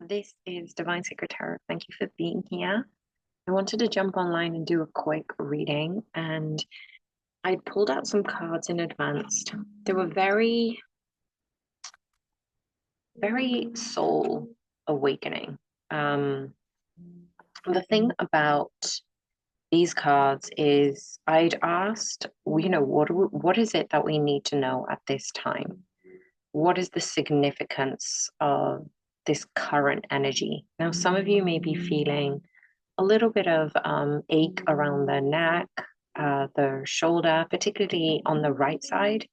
This is Divine Secretary. Thank you for being here. I wanted to jump online and do a quick reading, and I pulled out some cards in advance. They were very, very soul awakening. The thing about these cards is I'd asked, what is it that we need to know at this time? What is the significance of this current energy? Now, some of you may be feeling a little bit of ache around the neck, the shoulder, particularly on the right side.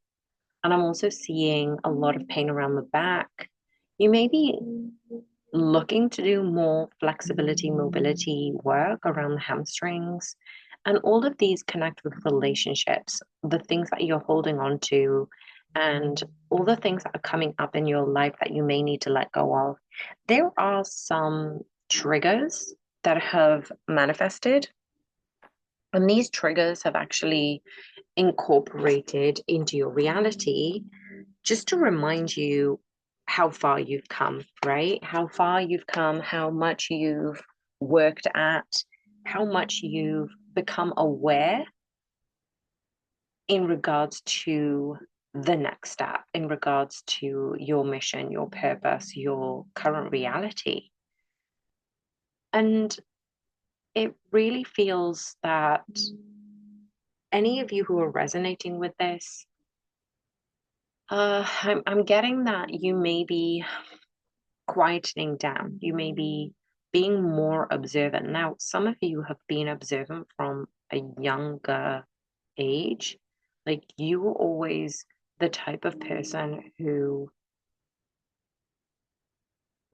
And I'm also seeing a lot of pain around the back. You may be looking to do more flexibility, mobility work around the hamstrings. And all of these connect with relationships, the things that you're holding on to, and all the things that are coming up in your life that you may need to let go of. There are some triggers that have manifested, and these triggers have actually incorporated into your reality just to remind you how far you've come, right? How far you've come, how much you've worked at, how much you've become aware in regards to the next step, in regards to your mission, your purpose, your current reality. And it really feels that any of you who are resonating with this, I'm getting that you may be quietening down. You may be being more observant. Now, some of you have been observant from a younger age. Like you were always the type of person who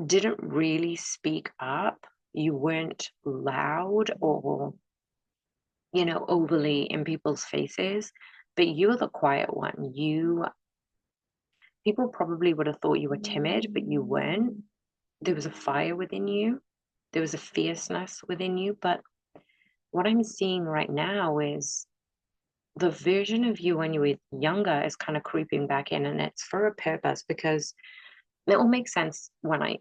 didn't really speak up. You weren't loud or, overly in people's faces, but you were the quiet one. People probably would have thought you were timid, but you weren't. There was a fire within you. There was a fierceness within you. But what I'm seeing right now is the version of you when you were younger is kind of creeping back in, and it's for a purpose because it will make sense when I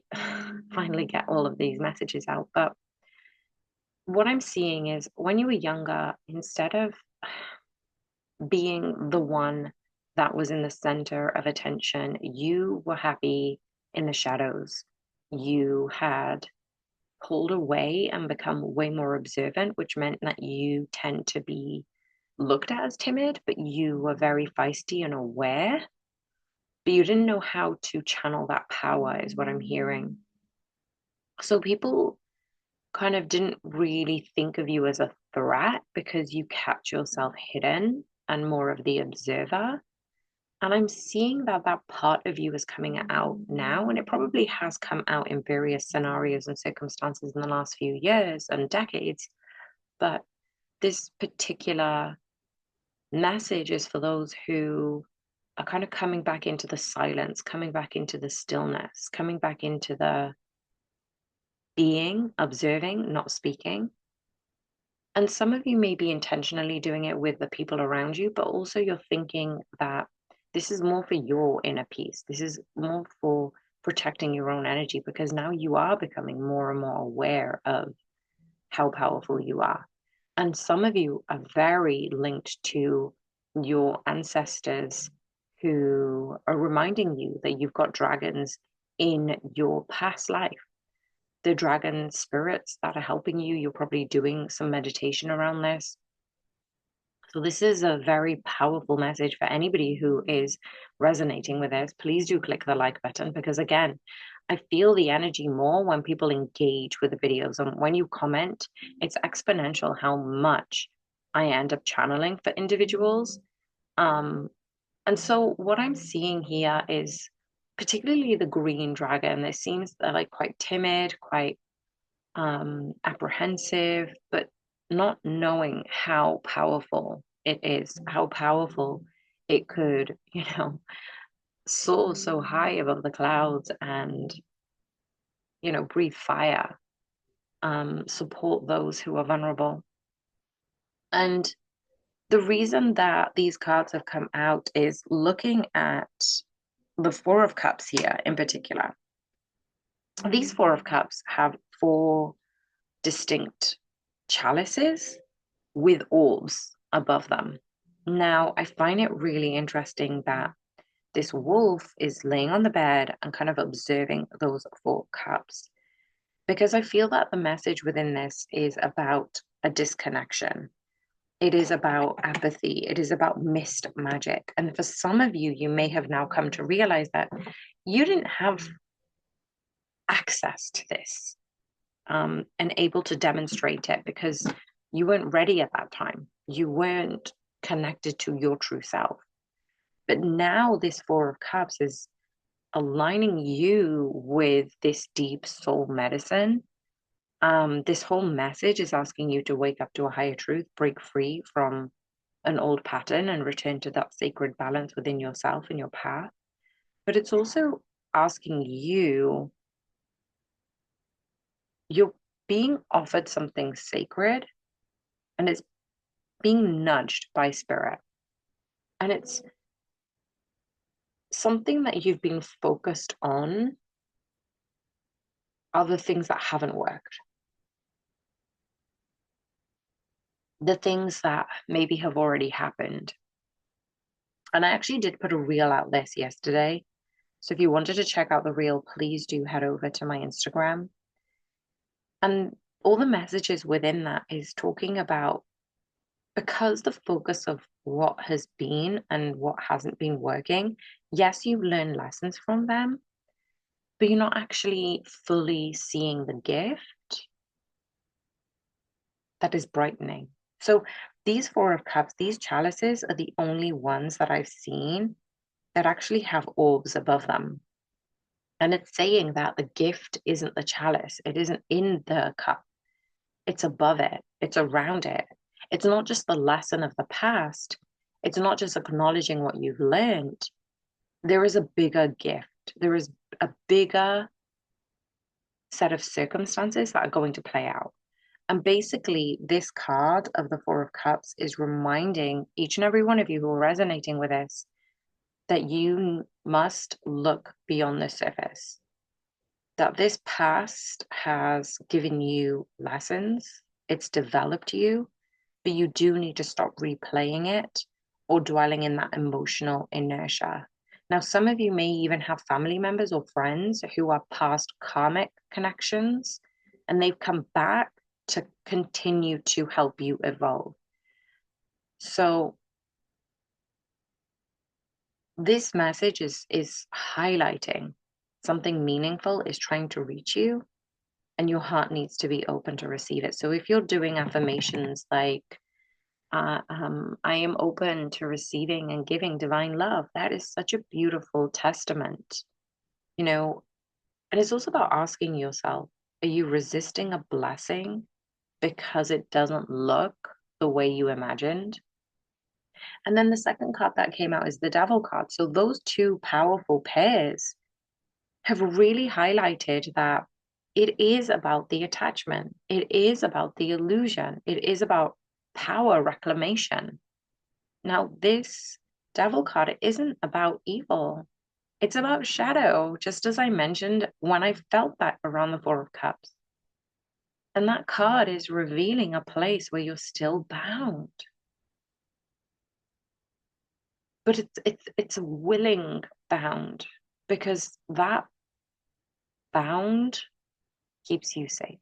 finally get all of these messages out. But what I'm seeing is when you were younger, instead of being the one that was in the center of attention, you were happy in the shadows. You had pulled away and become way more observant, which meant that you tend to be looked at as timid, but you were very feisty and aware, but you didn't know how to channel that power, is what I'm hearing. So people kind of didn't really think of you as a threat because you kept yourself hidden and more of the observer. And I'm seeing that that part of you is coming out now, and it probably has come out in various scenarios and circumstances in the last few years and decades. But this particular message is for those who are kind of coming back into the silence, coming back into the stillness, coming back into the being, observing, not speaking. And some of you may be intentionally doing it with the people around you, but also you're thinking that this is more for your inner peace. This is more for protecting your own energy because now you are becoming more and more aware of how powerful you are. And some of you are very linked to your ancestors who are reminding you that you've got dragons in your past life. The dragon spirits that are helping you, you're probably doing some meditation around this. So this is a very powerful message for anybody who is resonating with this. Please do click the like button because again, I feel the energy more when people engage with the videos. And when you comment, it's exponential how much I end up channeling for individuals. Um, and so what I'm seeing here is particularly the green dragon. It seems they're like quite timid, quite apprehensive, but not knowing how powerful it is, how powerful it could, soar so high above the clouds and, breathe fire, support those who are vulnerable. And the reason that these cards have come out is looking at the Four of Cups here in particular. These Four of Cups have four distinct chalices with orbs above them. Now, I find it really interesting that this wolf is laying on the bed and kind of observing those four cups because I feel that the message within this is about a disconnection. It is about apathy. It is about missed magic. And for some of you, you may have now come to realize that you didn't have access to this and able to demonstrate it because you weren't ready at that time. You weren't connected to your true self. But now, this Four of Cups is aligning you with this deep soul medicine. This whole message is asking you to wake up to a higher truth, break free from an old pattern, and return to that sacred balance within yourself and your path. But it's also asking you, you're being offered something sacred and it's being nudged by spirit. And it's something that you've been focused on are the things that haven't worked. The things that maybe have already happened. And I actually did put a reel out this yesterday. So if you wanted to check out the reel, please do head over to my Instagram. And all the messages within that is talking about because the focus of what has been and what hasn't been working, yes, you learn lessons from them, but you're not actually fully seeing the gift that is brightening. So these Four of Cups, these chalices are the only ones that I've seen that actually have orbs above them. And it's saying that the gift isn't the chalice, it isn't in the cup, it's above it, it's around it. It's not just the lesson of the past, it's not just acknowledging what you've learned. There is a bigger gift, there is a bigger set of circumstances that are going to play out. And basically, this card of the Four of Cups is reminding each and every one of you who are resonating with this that you must look beyond the surface, that this past has given you lessons, it's developed you, but you do need to stop replaying it or dwelling in that emotional inertia. Now, some of you may even have family members or friends who are past karmic connections, and they've come back to continue to help you evolve. So, this message is highlighting something meaningful is trying to reach you, and your heart needs to be open to receive it. So, if you're doing affirmations like, I am open to receiving and giving divine love. That is such a beautiful testament, you know. And it's also about asking yourself, are you resisting a blessing because it doesn't look the way you imagined? And then the second card that came out is the Devil card. So those two powerful pairs have really highlighted that it is about the attachment, it is about the illusion, it is about power reclamation. Now, this devil card isn't about evil. It's about shadow, just as I mentioned when I felt that around the Four of Cups. And that card is revealing a place where you're still bound. But it's a willing bound because that bound keeps you safe.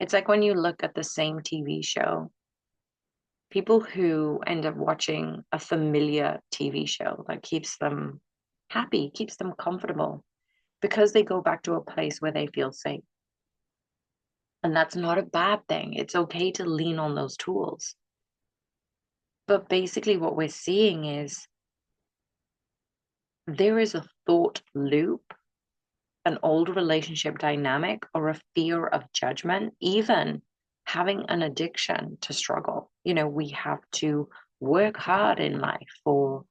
It's like when you look at the same TV show, people who end up watching a familiar TV show that keeps them happy, keeps them comfortable, because they go back to a place where they feel safe. And that's not a bad thing. It's okay to lean on those tools. But basically, what we're seeing is there is a thought loop, an old relationship dynamic, or a fear of judgment, even having an addiction to struggle. We have to work hard in life, or,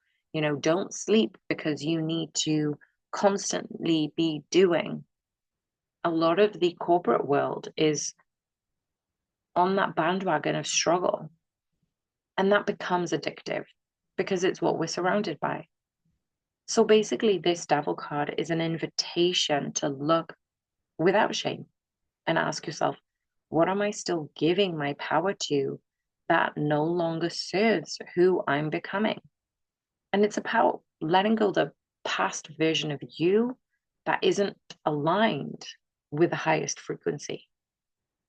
don't sleep because you need to constantly be doing. A lot of the corporate world is on that bandwagon of struggle. And that becomes addictive because it's what we're surrounded by. So basically, this devil card is an invitation to look without shame and ask yourself, what am I still giving my power to that no longer serves who I'm becoming? And it's about letting go the past version of you that isn't aligned with the highest frequency.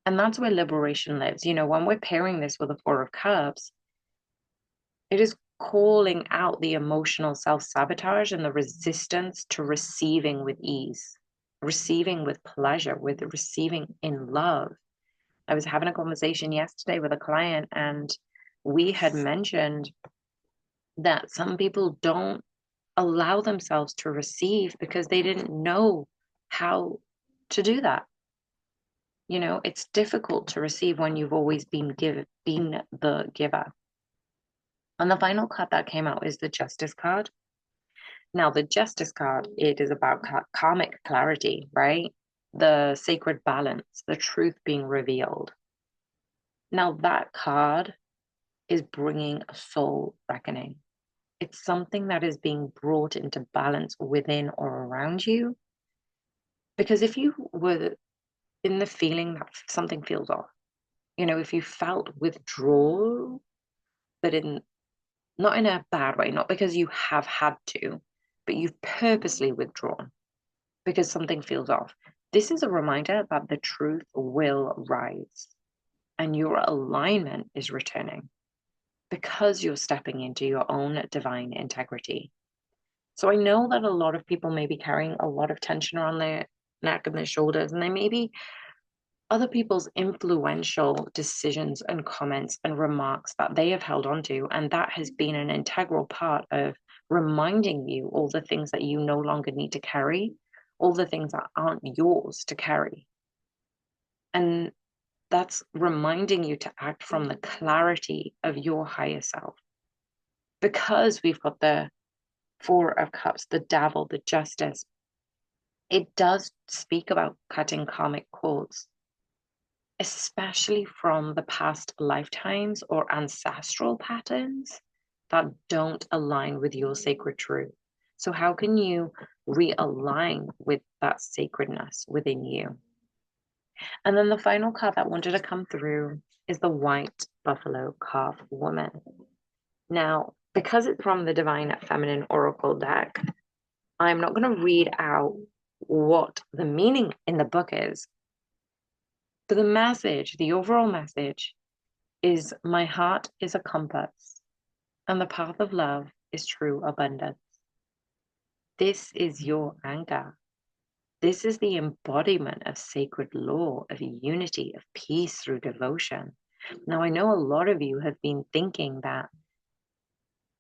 And that's where liberation lives. When we're pairing this with the Four of Cups, it is calling out the emotional self sabotage and the resistance to receiving with ease, receiving with pleasure, with receiving in love. I was having a conversation yesterday with a client, and we had mentioned that some people don't allow themselves to receive because they didn't know how to do that. It's difficult to receive when you've always been the giver. And the final card that came out is the Justice card. Now, the Justice card, it is about karmic clarity, right? The sacred balance, the truth being revealed. Now, that card is bringing a soul reckoning. It's something that is being brought into balance within or around you. Because if you were in the feeling that something feels off, if you felt withdrawal, but not in a bad way, not because you have had to, but you've purposely withdrawn because something feels off. This is a reminder that the truth will rise and your alignment is returning because you're stepping into your own divine integrity. So I know that a lot of people may be carrying a lot of tension around their neck and their shoulders, and they may be other people's influential decisions and comments and remarks that they have held onto. And that has been an integral part of reminding you all the things that you no longer need to carry, all the things that aren't yours to carry. And that's reminding you to act from the clarity of your higher self. Because we've got the Four of Cups, the Devil, the Justice, it does speak about cutting karmic cords, especially from the past lifetimes or ancestral patterns that don't align with your sacred truth. So, how can you realign with that sacredness within you? And then the final card that wanted to come through is the White Buffalo Calf Woman. Now, because it's from the Divine Feminine Oracle deck, I'm not going to read out what the meaning in the book is, but the message, the overall message, is my heart is a compass, and the path of love is true abundance. This is your anchor. This is the embodiment of sacred law, of unity, of peace through devotion. Now, I know a lot of you have been thinking that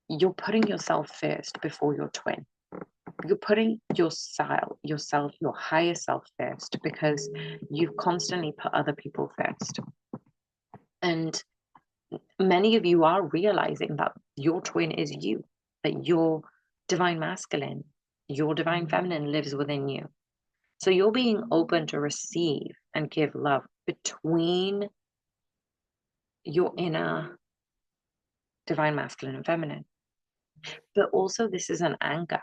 you're putting yourself first before your twin. You're putting yourself, your higher self first because you've constantly put other people first. And many of you are realizing that your twin is you, that your divine masculine, your divine feminine lives within you. So you're being open to receive and give love between your inner divine masculine and feminine. But also, this is an anchor.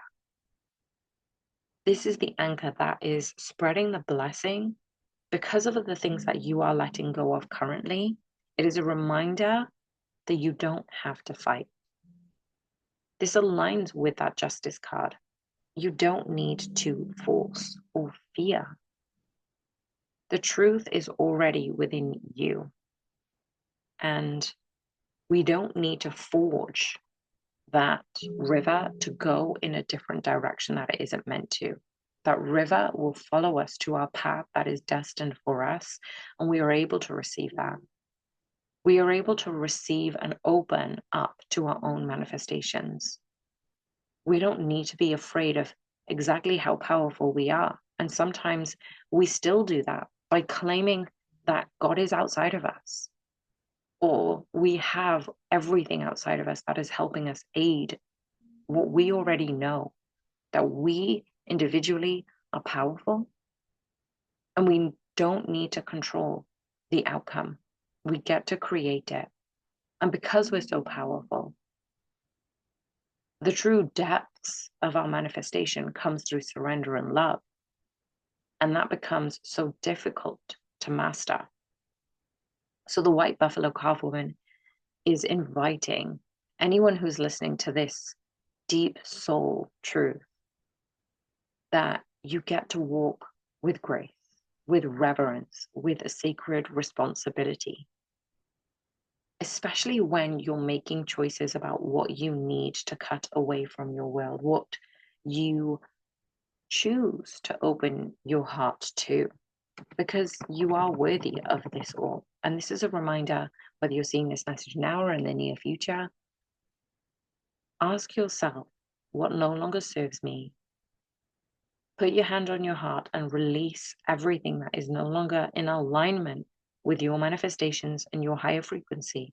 This is the anchor that is spreading the blessing because of the things that you are letting go of currently. It is a reminder that you don't have to fight. This aligns with that Justice card. You don't need to force or fear. The truth is already within you. And we don't need to forge that river to go in a different direction that it isn't meant to. That river will follow us to our path that is destined for us, and we are able to receive that. We are able to receive and open up to our own manifestations. We don't need to be afraid of exactly how powerful we are. And sometimes we still do that by claiming that God is outside of us, or we have everything outside of us that is helping us aid what we already know, that we individually are powerful and we don't need to control the outcome. We get to create it. And because we're so powerful, the true depth depths of our manifestation comes through surrender and love. And that becomes so difficult to master. So the white buffalo calf woman is inviting anyone who's listening to this deep soul truth that you get to walk with grace, with reverence, with a sacred responsibility, especially when you're making choices about what you need to cut away from your world, what you choose to open your heart to, because you are worthy of this all. And this is a reminder, whether you're seeing this message now or in the near future, ask yourself, what no longer serves me? Put your hand on your heart and release everything that is no longer in alignment with your manifestations and your higher frequency.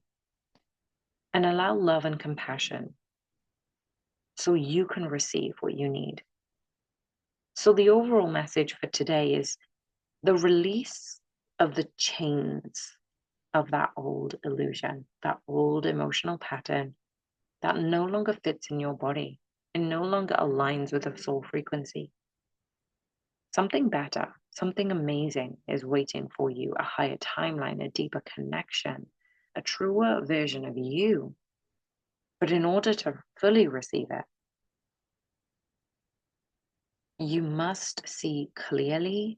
And allow love and compassion so you can receive what you need. So the overall message for today is the release of the chains of that old illusion, that old emotional pattern that no longer fits in your body and no longer aligns with the soul frequency. Something better, something amazing is waiting for you, a higher timeline, a deeper connection, a truer version of you. But in order to fully receive it, you must see clearly,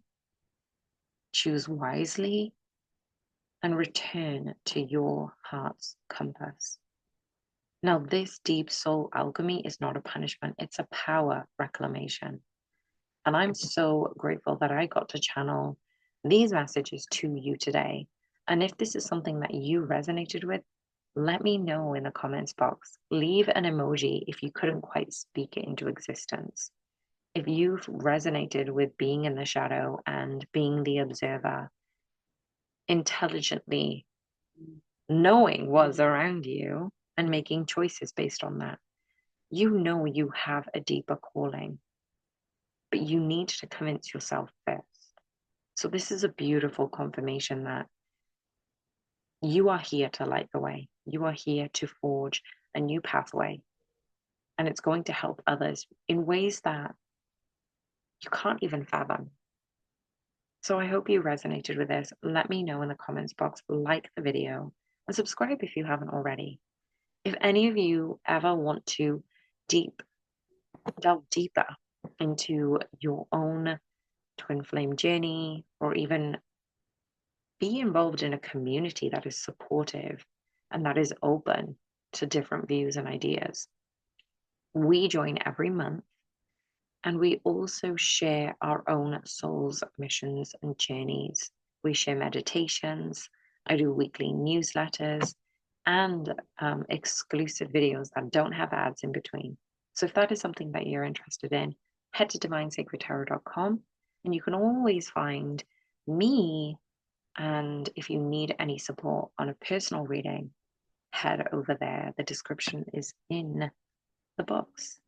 choose wisely, and return to your heart's compass. Now, this deep soul alchemy is not a punishment, it's a power reclamation. And I'm so grateful that I got to channel these messages to you today. And if this is something that you resonated with, let me know in the comments box. Leave an emoji if you couldn't quite speak it into existence. If you've resonated with being in the shadow and being the observer, intelligently knowing what's around you and making choices based on that, you know you have a deeper calling, but you need to convince yourself first. So this is a beautiful confirmation that you are here to light the way. You are here to forge a new pathway, and it's going to help others in ways that you can't even fathom. So I hope you resonated with this. Let me know in the comments box, like the video, and subscribe if you haven't already. If any of you ever want to delve deeper into your own twin flame journey, or even be involved in a community that is supportive and that is open to different views and ideas, we join every month, and we also share our own souls, missions, and journeys. We share meditations. I do weekly newsletters and exclusive videos that don't have ads in between. So if that is something that you're interested in, head to divinesacredtarot.com, and you can always find me. And if you need any support on a personal reading, head over there. The description is in the box.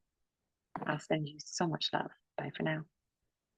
I'll send you so much love. Bye for now.